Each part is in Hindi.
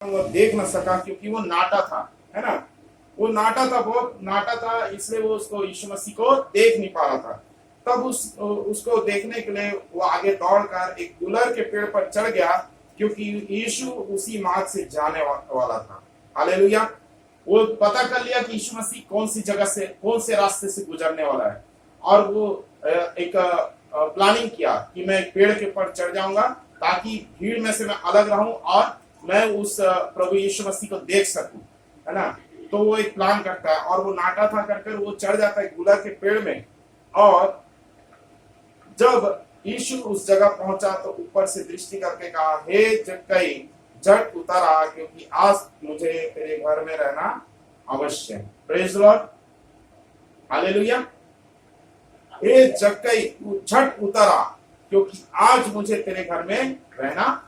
वो देख ना सका क्योंकि वो नाटा था, है ना। वो नाटा था, बहुत नाटा था, इसलिए वो उसको यीशु मसीह को देख नहीं पा रहा था। तब उसको देखने के लिए वो आगे दौड़कर एक गुलर के पेड़ पर चढ़ गया, क्योंकि यीशु उसी मार्ग से जाने वाला था। हालेलुया। वो पता कर लिया कि यीशु मसीह कौन सी जगह से, कौन से रास्ते से गुजरने वाला है, और वो एक प्लानिंग किया कि मैं एक पेड़ के ऊपर चढ़ जाऊंगा ताकि भीड़ में से मैं अलग रहूं और मैं उस प्रभु यीशु मसीह को देख सकूं, है ना। तो वो एक प्लान करता है और वो नाटा था कर वो चढ़ जाता है गुलर के पेड़ में। और जब यीशु उस जगह पहुंचा तो ऊपर से दृष्टि करके कहा, हे जक्कई, झट उतर आ, क्योंकि आज मुझे तेरे घर में रहना अवश्य है। Praise the Lord, hallelujah. हे जक्कई, तू झट उतर आ, क्योंकि आज मुझे तेरे घर में रहना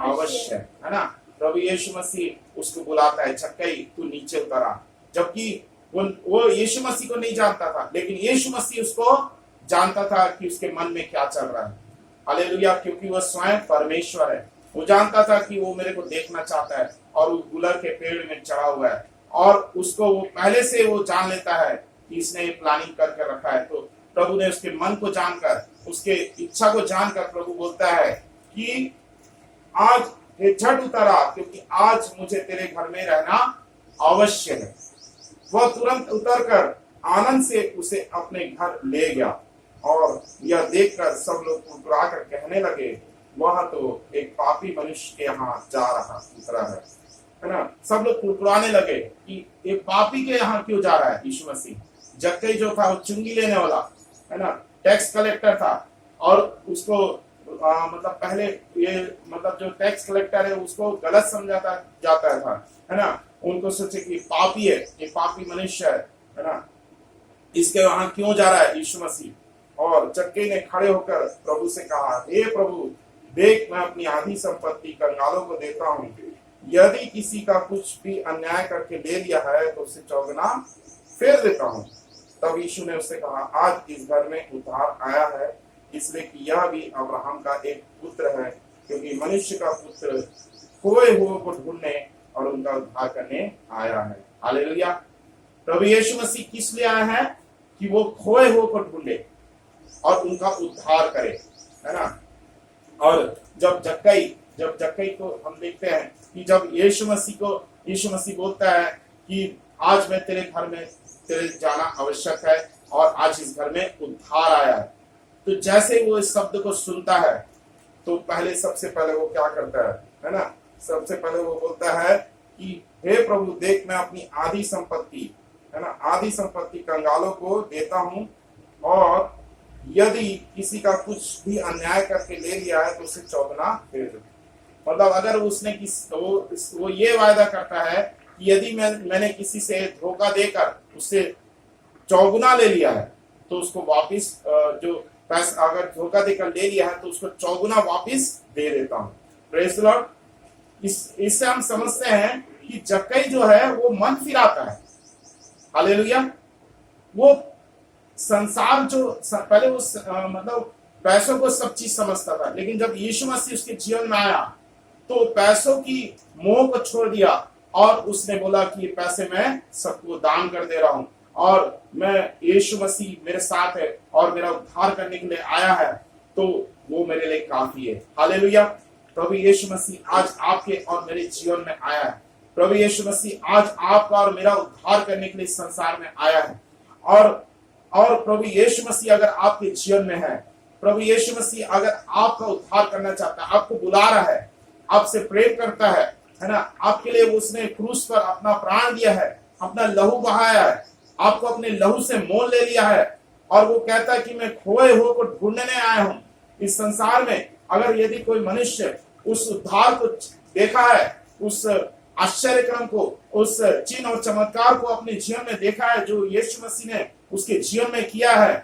अवश्य है ना। प्रभु यीशु मसीह उसको बुलाता है, जक्कई तू नीचे उतर आ। जबकि वो यीशु मसीह को नहीं जानता था, लेकिन यीशु मसीह उसको जानता था कि उसके मन में क्या चल रहा है। हालेलुया, क्योंकि वो स्वयं परमेश्वर है। वो जानता था कि वो मेरे को देखना चाहता है और वो गुलर के पेड़ में चढ़ा हुआ है, और उसको वो पहले से वो जान लेता है कि इसने प्लानिंग करके रखा है। तो प्रभु ने उसके मन को जानकर, उसके इच्छा को जानकर प्रभु बोलता है कि आज झट उतर आ, क्योंकि आज मुझे तेरे घर में रहना अवश्य है। वह तुरंत उतरकर आनंद से उसे अपने घर ले गया, और यह देखकर सब लोग मुस्कुराकर कहने लगे, वह तो एक पापी मनुष्य के यहाँ जा रहा उतरा है ना। सब लोग मुस्कुराने लगे कि एक पापी के यहाँ क्यों जा रहा है यीशु मसीह। जक्कई जो था वो चुंगी लेने वाला, है ना, टैक्स कलेक्टर था, और उसको मतलब पहले ये मतलब जो टैक्स कलेक्टर है उसको गलत समझा जाता था, है ना। उनको सोचे कि पापी है, ये पापी मनुष्य है ना, इसके वहां क्यों जा रहा है यीशु मसीह। और जक्कई ने खड़े होकर प्रभु से कहा, हे प्रभु, देख मैं अपनी आधी संपत्ति कंगालों को देता हूँ, यदि किसी का कुछ भी अन्याय करके ले लिया है तो उसे चौगुना फेर देता हूँ। तब यीशु ने उससे कहा, आज इस घर में उद्धार आया है, इसलिए कि यह भी अब्राहम का एक पुत्र है, क्योंकि मनुष्य का पुत्र खोए हुए को ढूंढने और उनका उद्धार करने आया है। हालेलुया। प्रभु यीशु मसीह किस लिए आया है? कि वो खोए हुए को ढूंढे और उनका उद्धार करे, है ना। और जब जक्कई को हम देखते हैं कि जब यीशु मसीह बोलता है कि आज मैं तेरे घर में तेरे जाना आवश्यक है और आज इस घर में उद्धार आया है, तो जैसे वो इस शब्द को सुनता है तो सबसे पहले वो क्या करता है ना। सबसे पहले वो बोलता है कि हे प्रभु, देख मैं अपनी आधी संपत्ति, है ना, आधी संपत्ति कंगालों को देता हूं, और यदि किसी का कुछ भी अन्याय करके ले लिया है तो उसे चौगुना फेर दो। मतलब अगर उसने वो ये वायदा करता है कि यदि मैंने किसी से धोखा देकर उससे चौगुना ले लिया है तो उसको वापिस जो पैसा अगर धोखा देकर ले लिया है तो उसको चौगुना वापिस दे देता हूँ। Praise the Lord. इससे हम समझते हैं कि जक्कई जो है वो मन फिराता है। हालेलुया। वो संसार जो पहले वो मतलब पैसों को सब चीज समझता था, लेकिन जब यीशु मसीह उसके जीवन में आया तो पैसों की मोह को छोड़ दिया और उसने बोला कि ये पैसे मैं सबको दान कर दे रहा हूं, और मैं यीशु मसीह मेरे साथ है और मेरा उद्धार करने के लिए आया है, तो वो मेरे लिए काफी है। हालेलुया। प्रभु यीशु मसीह आज आपके और मेरे जीवन में आया है। प्रभु यीशु मसीह आज आपका और मेरा उद्धार करने के लिए संसार में आया है। और प्रभु यीशु मसीह अगर आपके जीवन में है, प्रभु यीशु मसीह अगर आपका उद्धार करना चाहता है, आपको बुला रहा है, आपसे प्रेम करता है ना, आपके लिए उसने क्रूस पर अपना प्राण दिया है, अपना लहू बहाया है, आपको अपने लहू से मोल ले लिया है, और वो कहता है कि मैं खोए हुए को ढूंढने आया हूं इस संसार में। अगर यदि कोई मनुष्य उस उद्धार को देखा है, उस आश्चर्य क्रम को, उस चिन्ह और चमत्कार को अपने जीवन में देखा है जो यीशु मसीह ने उसके जीवन में किया है,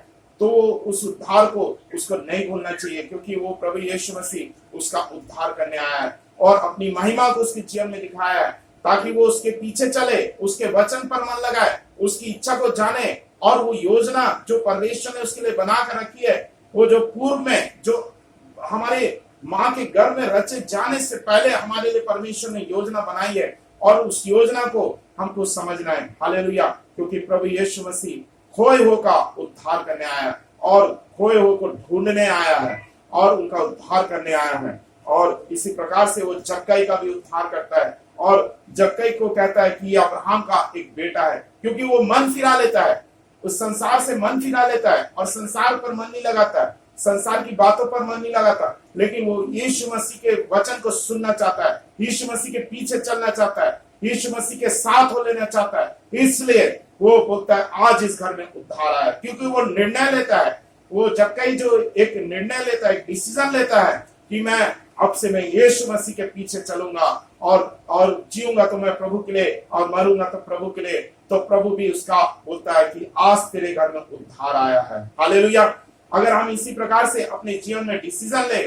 तो उस उद्धार को उसको नहीं भूलना चाहिए, क्योंकि वो प्रभु यीशु मसीह उसका उद्धार करने आया है और अपनी महिमा को उसके जीवन में दिखाया है, ताकि वो उसके पीछे चले, उसके वचन पर मन लगाए, उसकी इच्छा को जाने, और वो योजना जो परमेश्वर ने उसके लिए बना कर रखी है, वो जो पूर्व में जो हमारे माँ के गर्भ में रचे जाने से पहले हमारे लिए परमेश्वर ने योजना बनाई है, और उस योजना को हमको समझना है। हालेलुया। क्योंकि प्रभु यीशु मसीह खोए हो का उद्धार करने आया है, और खोए हो को ढूंढने आया है, और उनका उद्धार करने आया है। और इसी प्रकार से वो जक्कई का भी उद्धार करता है, और जक्कई को कहता है कि अब्राहम का एक बेटा है, क्योंकि वो मन फिरा लेता है, उस संसार से मन फिरा लेता है, और संसार पर मन नहीं लगाता है, संसार की बातों पर मन नहीं लगाता, लेकिन वो यीशु मसीह के वचन को सुनना चाहता है, यीशु मसीह के पीछे चलना चाहता है, यीशु मसीह के साथ हो लेना चाहता है। इसलिए वो बोलता है आज इस घर में उद्धार आया, क्योंकि वो निर्णय लेता है। वो जक्कई जो एक निर्णय लेता है, एक डिसीजन लेता है कि मैं अब से मैं यीशु मसीह के पीछे चलूंगा, और जीऊंगा तो मैं प्रभु के लिए, और मरूंगा तो प्रभु के लिए। तो प्रभु भी उसका बोलता है कि आज तेरे घर में उद्धार आया है। हालेलुया। अगर हम इसी प्रकार से अपने जीवन में डिसीजन ले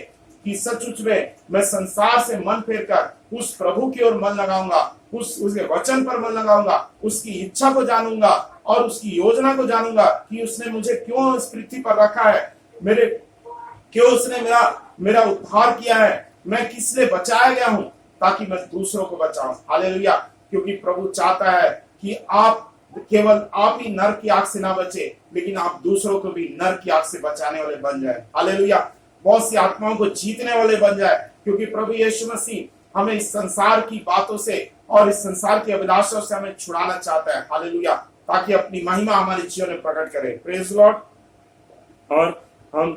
कि सचमुच में मैं संसार से मन फेर कर उस प्रभु की ओर मन लगाऊंगा, उसके वचन पर मन लगाऊंगा, उसकी इच्छा को जानूंगा, और उसकी योजना को जानूंगा कि उसने मुझे क्यों इस पृथ्वी पर रखा है, क्यों उसने मेरा उद्धार किया है, मैं किस लिए बचाया गया हूं, ताकि मैं दूसरों को बचाऊं। हालेलुया। क्योंकि प्रभु चाहता है कि आप केवल आप ही नर की आग से ना बचे, लेकिन आप दूसरों को भी नर की आग से बचाने वाले बन जाए। हालेलुया। बहुत सी आत्माओं को जीतने वाले बन जाए, क्योंकि प्रभु यीशु मसीह हमें इस संसार की बातों से और इस संसार की अभिलाषाओं से हमें छुड़ाना चाहता है। हालेलुया। ताकि अपनी महिमा हमारे जीवन में प्रकट करे। Praise Lord. और हम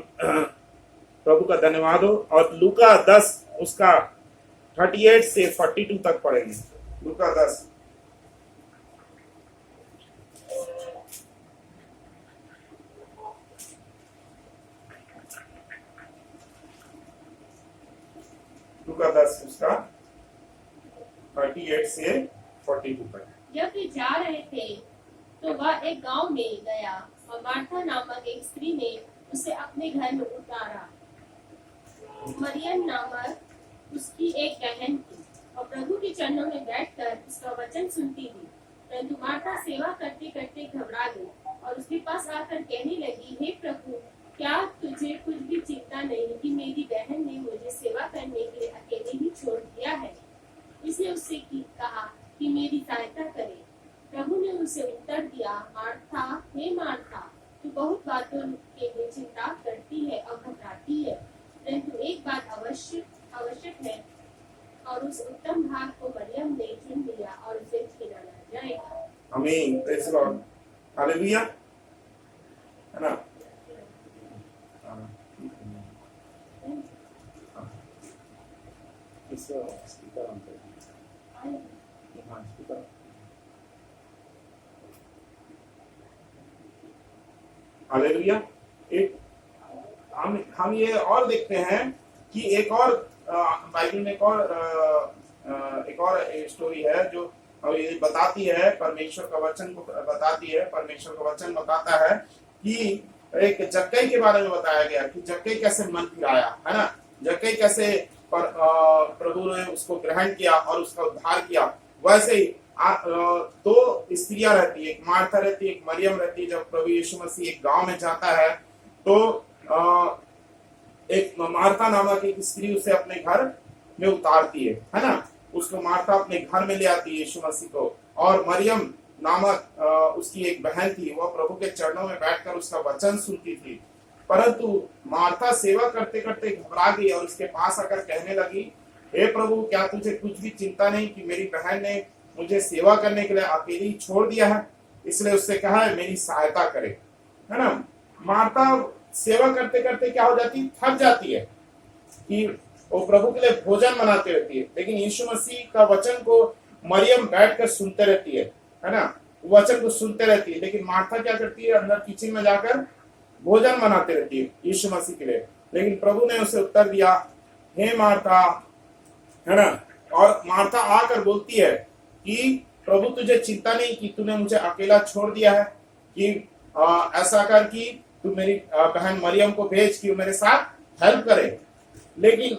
प्रभु का धन्यवाद हो, और लूका 10 उसका 38 से 42 तक पढ़ेंगे। लूका 10 उसका 38 से 42 तक। जब वे जा रहे थे तो वह एक गांव में गया, और मार्था नामक एक स्त्री ने उसे अपने घर में उतारा। मरियम नामक उसकी एक बहन थी, और प्रभु के चरणों में बैठकर उसका वचन सुनती थी। परंतु मार्था सेवा करते करते घबरा गई, और उसके पास आकर कहने लगी, हे प्रभु, क्या तुझे कुछ भी चिंता नहीं कि मेरी बहन ने मुझे सेवा करने के लिए अकेले ही छोड़ दिया है? इसने उससे कहा कि मेरी सहायता करे। प्रभु ने उसे उत्तर दिया, मार्था, हे मार्था, तू बहुत बातों के लिए चिंता करती है और घबराती है, परंतु एक बात आवश्यक है, और उस उत्तम भाग को मरियम ने चुन लिया, और उसे छीना न जाएगा। आमीन। Praise Lord. हालेलुया। है ना? हालेलुया। एक हम ये और देखते हैं कि एक और बाइबल में एक और स्टोरी है जो ये बताती है, परमेश्वर का वचन को बताती है। परमेश्वर का वचन बताता है कि एक जक्कई के बारे में बताया गया कि जक्कई कैसे मन फिराया, है ना? जक्कई कैसे प्रभु ने उसको ग्रहण किया और उसका उद्धार किया। वैसे ही दो स्त्रियां रहती है, एक मार्था रहती है, एक मरियम रहती है। जब प्रभु यीशु मसीह एक गांव में जाता है तो एक मार्था नामक एक स्त्री उसे अपने घर में उतारती है ना? उसको मार्था अपने घर में ले आती है यीशु मसीह को, और मरियम नामक उसकी एक बहन थी, वह प्रभु के चरणों में बैठकर उसका वचन सुनती थी। परंतु मार्था सेवा करते करते घबरा गई और उसके पास आकर कहने लगी, हे प्रभु, क्या तुझे कुछ भी चिंता नहीं कि मेरी बहन ने मुझे सेवा करने के लिए अकेली छोड़ दिया है? इसलिए उससे कहा है मेरी सहायता करे, है ना? मार्था सेवा करते करते क्या हो जाती, थक जाती है कि वो प्रभु के लिए भोजन बनाते रहती है, लेकिन यीशु मसीह का वचन को मरियम बैठकर सुनते रहती है ना? वचन को सुनते रहती है, लेकिन मार्था क्या करती है, अंदर किचन में जाकर भोजन बनाते रहती है यीशु मसीह के लिए। लेकिन प्रभु ने उसे उत्तर दिया, हे मार्था, है ना? और मार्था आकर बोलती है कि प्रभु, तुझे चिंता नहीं कि तूने मुझे अकेला छोड़ दिया है, कि ऐसा कर कि तू मेरी बहन मरियम को भेज कि वो मेरे साथ हेल्प करे। लेकिन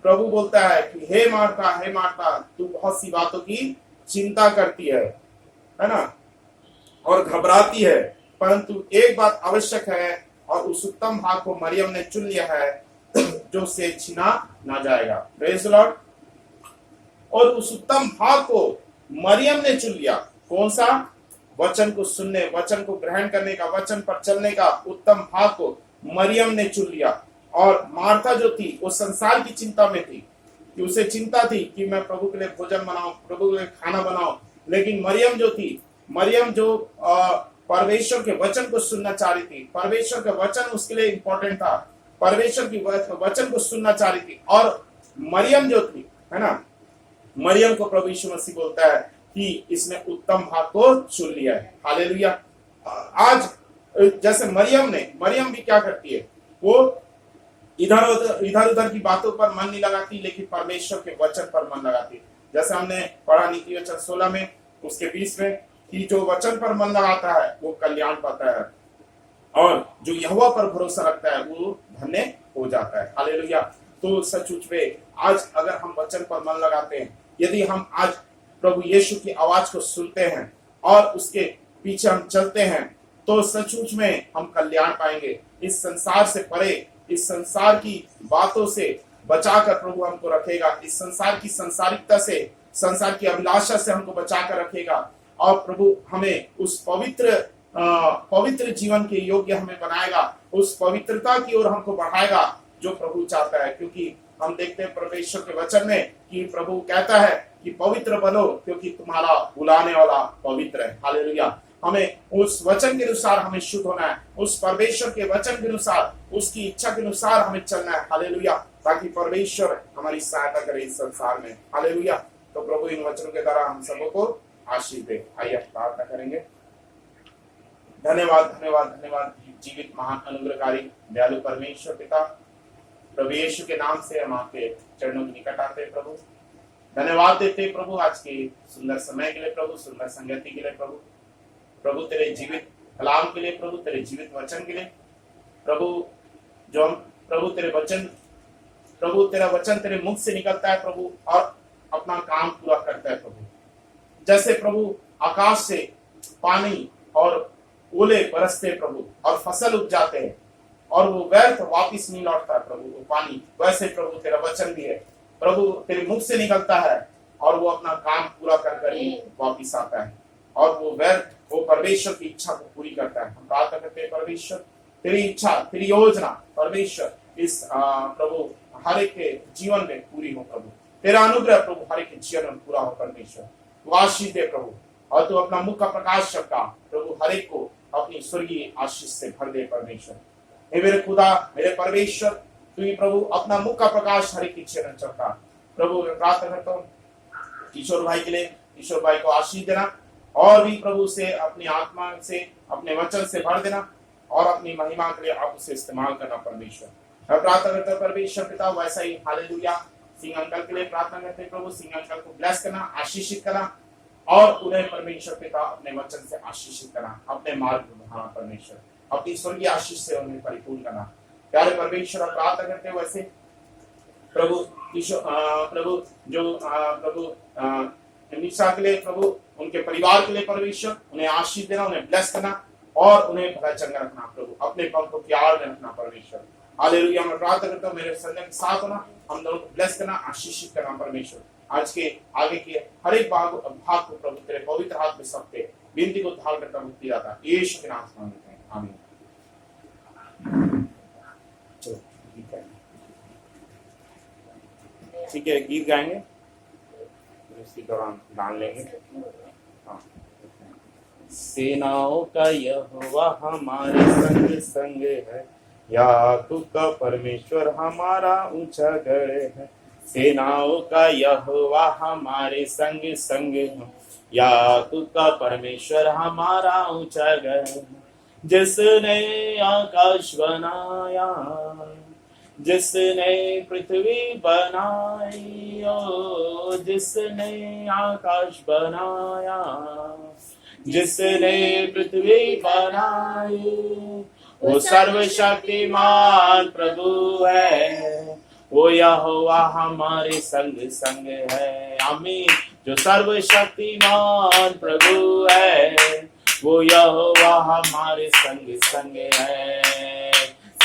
प्रभु बोलता है कि हे मार्था, तू बहुत सी बातों की चिंता करती है ना, और घबराती है, परंतु एक बात आवश्यक है, और उस उत्तम भाग को मरियम ने चुन लिया है, जो से छीना ना जाएगा। Praise the Lord. और उस उत्तम भाग को मरियम ने चुन लिया। कौन सा? वचन को सुनने, वचन को ग्रहण करने का, वचन पर चलने का उत्तम भाग को मरियम ने चुन लिया। और मार्था जो थी वो संसार की चिंता में थी, कि उसे चिंता थी कि मैं प्रभु के लिए भोजन बनाऊं, प्रभु के लिए खाना बनाऊं। लेकिन मरियम जो थी, मरियम जो परमेश्वर के वचन को सुनना चाह रही थी, परमेश्वर का वचन उसके लिए इंपॉर्टेंट था, परमेश्वर की वचन को सुनना चाह रही थी। और मरियम जो थी, है ना, मरियम को प्रभु यीशु मसीह बोलता है कि इसने उत्तम भाग को चुन लिया है। हालेलुया। आज जैसे मरियम भी क्या करती है, वो इधर उधर की बातों पर मन नहीं लगाती, लेकिन परमेश्वर के वचन पर मन लगाती। जैसे हमने पढ़ा नीति वचन 16 में उसके 20 में कि जो वचन पर मन लगाता है वो कल्याण पाता है, और जो यहोवा पर भरोसा रखता है वो धन्य हो जाता है। हालेलुया। तो सचमुच में आज अगर हम वचन पर मन लगाते हैं, यदि हम आज प्रभु यीशु की आवाज को सुनते हैं और उसके पीछे हम चलते हैं, तो सचमुच में हम कल्याण पाएंगे। इस संसार से परे, इस संसार की बातों से बचाकर प्रभु हमको रखेगा। इस संसार की संसारिकता से, संसार की अभिलाषा से हमको बचाकर रखेगा। और प्रभु हमें उस पवित्र जीवन के योग्य हमें बनाएगा, उस पवित्रता की ओर हमको बढ़ाएगा जो प्रभु चाहता है। क्योंकि हम देखते हैं परमेश्वर के वचन में कि प्रभु कहता है कि पवित्र बनो क्योंकि तुम्हारा बुलाने वाला पवित्र है। हालेलुया। हमें उस वचन के अनुसार हमें शुद्ध होना है, उस परमेश्वर के वचन के अनुसार, उसकी इच्छा के अनुसार हमें चलना है। हालेलुया। ताकि परमेश्वर हमारी सहायता करे इस संसार में। हालेलुया। तो प्रभु इन वचनों के द्वारा हम सबों को आशीष दे। आइए प्रार्थना करेंगे। धन्यवाद धन्यवाद धन्यवाद जीवित महान अनुग्रहकारी दयालु परमेश्वर पिता, प्रभु यीशु के नाम से हम आपके चरणों के निकट आते हैं प्रभु। धन्यवाद देते प्रभु आज के सुंदर समय के लिए प्रभु, सुंदर संगति के लिए प्रभु, प्रभु तेरे जीवित कलाम के लिए प्रभु, तेरे जीवित वचन के लिए प्रभु। जो हम प्रभु तेरे वचन, प्रभु तेरा वचन तेरे मुख से निकलता है प्रभु और अपना काम पूरा करता है प्रभु। जैसे प्रभु आकाश से पानी और ओले बरसते प्रभु और फसल उग जाते हैं और वो व्यर्थ वापिस नहीं लौटता प्रभु वो पानी, वैसे प्रभु तेरा वचन भी है प्रभु, तेरे मुख से निकलता है और वो अपना काम पूरा कर ही वापिस आता है और वो व्यर्थ, वो परमेश्वर की इच्छा को पूरी करता है। हम प्रार्थना करते हैं परमेश्वर तेरी इच्छा, तेरी योजना परमेश्वर इस प्रभु हर एक के जीवन में पूरी हो प्रभु। तेरा अनुग्रह प्रभु हर एक के जीवन में पूरा हो परमेश्वर। तू आशीष दे प्रभु और तू अपना मुख का प्रकाश चमका प्रभु, हर एक को अपनी स्वर्गीय आशीष से भर दे परमेश्वर। हे मेरे खुदा, मेरे परमेश्वर, तू ही प्रभु अपना मुख का प्रकाश हर एक के जीवन में चमका प्रभु। मैं प्रार्थना करता हूँ किशोर भाई के लिए, किशोर भाई को आशीष देना और भी प्रभु से अपनी आत्मा से, अपने वचन से भर देना और अपनी महिमा के लिए आप उसे इस्तेमाल करना परमेश्वर। मैं प्रार्थना करता हूँ परमेश्वर पिता, वैसा ही हालेलुया सिंह अंकल के लिए प्रार्थना करते हैं प्रभु। सिंह अंकल को ब्लेस करना, आशीषित करना और उन्हें परमेश्वर पिता अपने वचन से आशीषित करना, अपने मार्ग में बढ़ाना परमेश्वर, अपनी स्वर्गीय आशीष से उन्हें परिपूर्ण करना। प्यारे परमेश्वर प्रार्थना करते हैं वैसे प्रभु प्रभु जो प्रभु निशा के लिए प्रभु, उनके परिवार के लिए परमेश्वर उन्हें आशीष देना, उन्हें ब्लेस करना और उन्हें भला चंगा रखना प्रभु, अपने पंखों की आड़ में रखना परमेश्वर। हालेलुया। मैं प्रार्थना करता हूँ मेरे संजय के साथ होना, हम दोनों को ब्लेस करना, आशीषित करना परमेश्वर। आज के आगे के हर एक भाग को प्रभु तेरे पवित्र हाथ में सौंपते विनती को धार करता मुक्ति दाता यीशु के नाम से मांगते हैं, आमीन। ठीक है, गीत गाएंगे, इसके दौरान गान लेंगे। हाँ। सेनाओं का यहोवा हमारे संग संग है, याकूब का परमेश्वर हमारा ऊंचा गढ़ है। सेनाओं का यहोवा हमारे संग संग है, याकूब का परमेश्वर हमारा ऊंचा गढ़ है। जिसने आकाश बनाया, जिसने पृथ्वी बनाई, ओ जिसने आकाश बनाया, जिसने पृथ्वी बनाई, वो सर्वशक्तिमान प्रभु है, वो यहोवा हमारे संग संग है। आमीन। जो सर्वशक्तिमान प्रभु है, वो यहोवा हमारे संग संग है।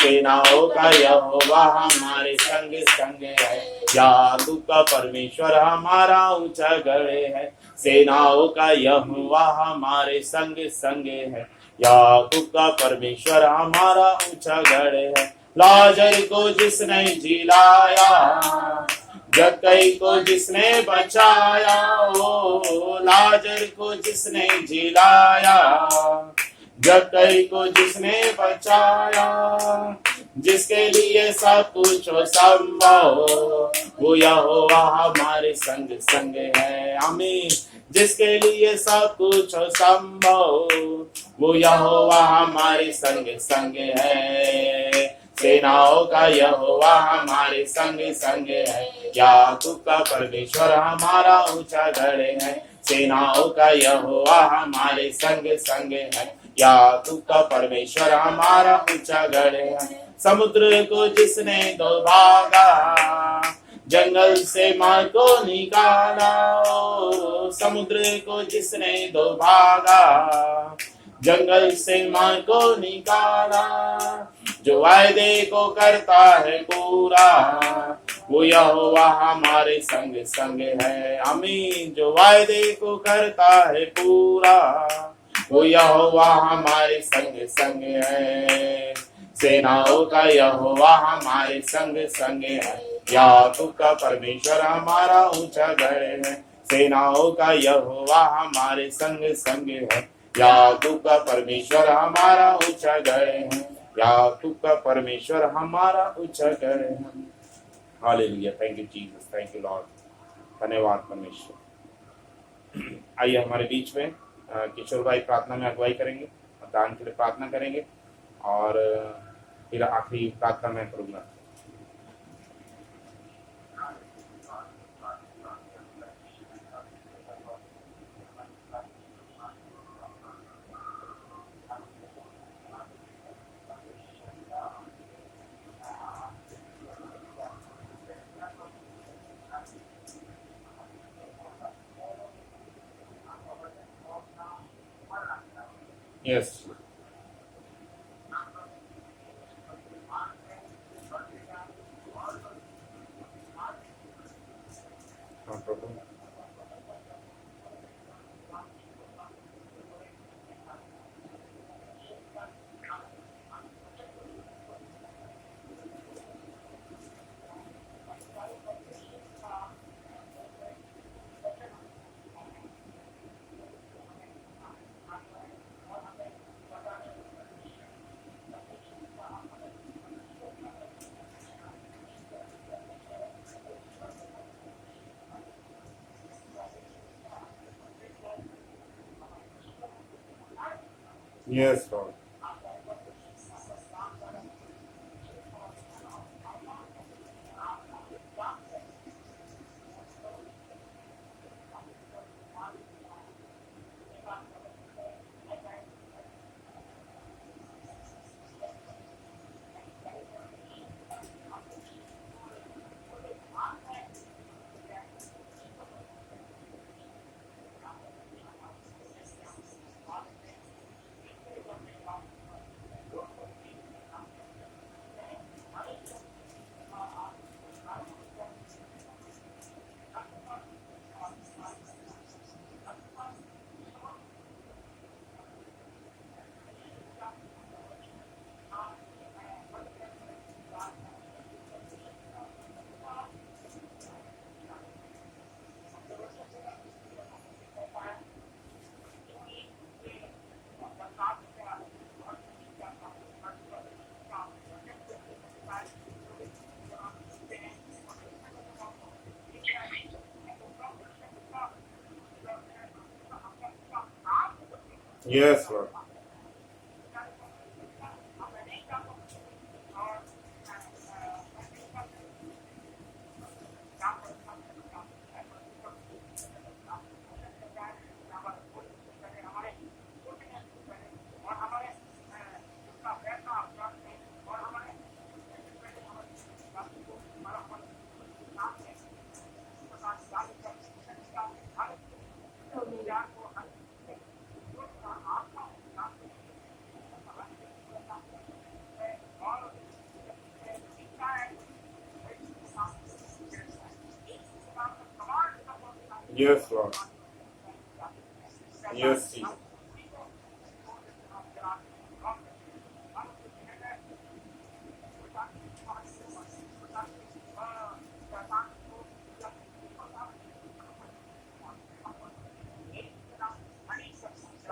सेनाओं का यहोवा हमारे संग संग है। याकूब का परमेश्वर हमारा ऊंचा गढ़ है। सेनाओं का यहोवा हमारे संग संग है। याकूब का परमेश्वर हमारा ऊंचा गढ़ है। लाजर को जिसने जिलाया, जक्कई को जिसने बचाया, ओ लाजर को जिसने जिलाया, जक्कई को जिसने बचाया, जिसके लिए सब कुछ संभव, वो यहोवा हमारे संग संग है। आमीन। जिसके लिए सब कुछ संभव, वो यहोवा हमारे संग संग है। सेनाओं का यहोवा हमारे संग संग है। याकूब का परमेश्वर हमारा ऊंचा गढ़ है। सेनाओं का यहोवा हमारे संग संग है। याकूब का परमेश्वर हमारा ऊंचा गढ़ है। समुद्र को जिसने दो भागा, जंगल से मार को निकाला, ओ समुद्र को जिसने दो भागा, जंगल से मार को निकाला, जो वायदे को करता है पूरा, वो यहोवा हमारे संग संग है। आमीन। जो वायदे को करता है पूरा, वो यहोवा हमारे संग संग है। सेनाओं का यहोवा हमारे संग संग है। याकूब का परमेश्वर हमारा ऊंचा गढ़ है। सेनाओं का यहोवा हमारे संग संग है। याकूब का परमेश्वर हमारा ऊंचा गढ़ है। याकूब का परमेश्वर हमारा ऊंचा गढ़ है। Hallelujah. Thank you Jesus, thank you Lord. धन्यवाद परमेश्वर। आइए हमारे बीच में किशोर भाई प्रार्थना में अगुवाई करेंगे, दान के लिए प्रार्थना करेंगे और फिर आखिरी प्रार्थना में करूंगा। यस प्रभु। Yes, Lord. Yes, Lord. Yes, Lord. Yes, Jesus.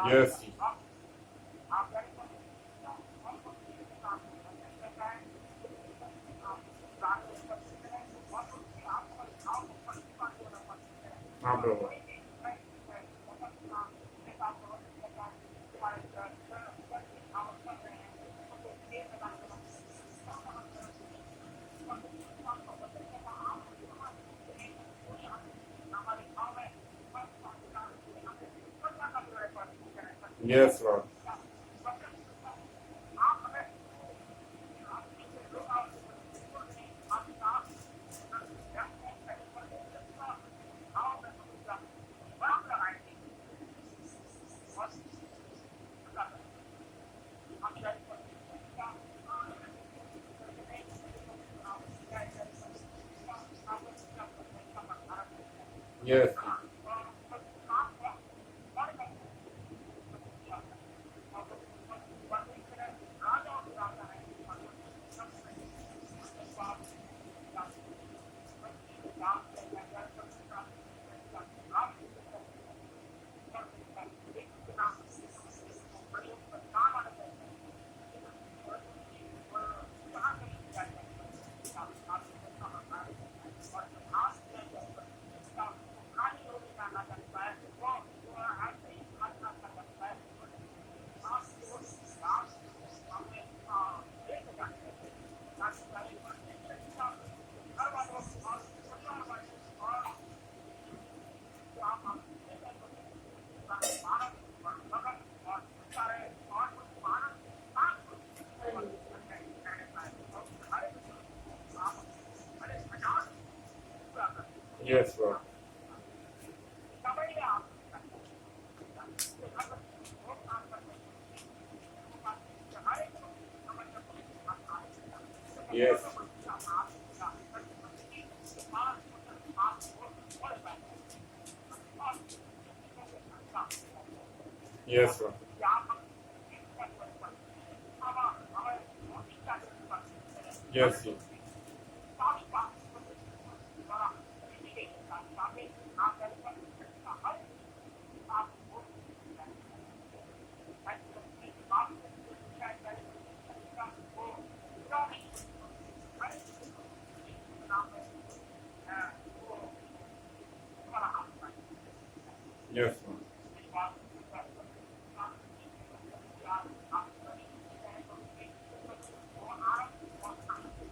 Yes, Jesus. हाँ प्रभु. Yes, Lord. Yes. Yes, Lord. Yes. Yes, Lord. Yes, Jesus. Yes, Lord.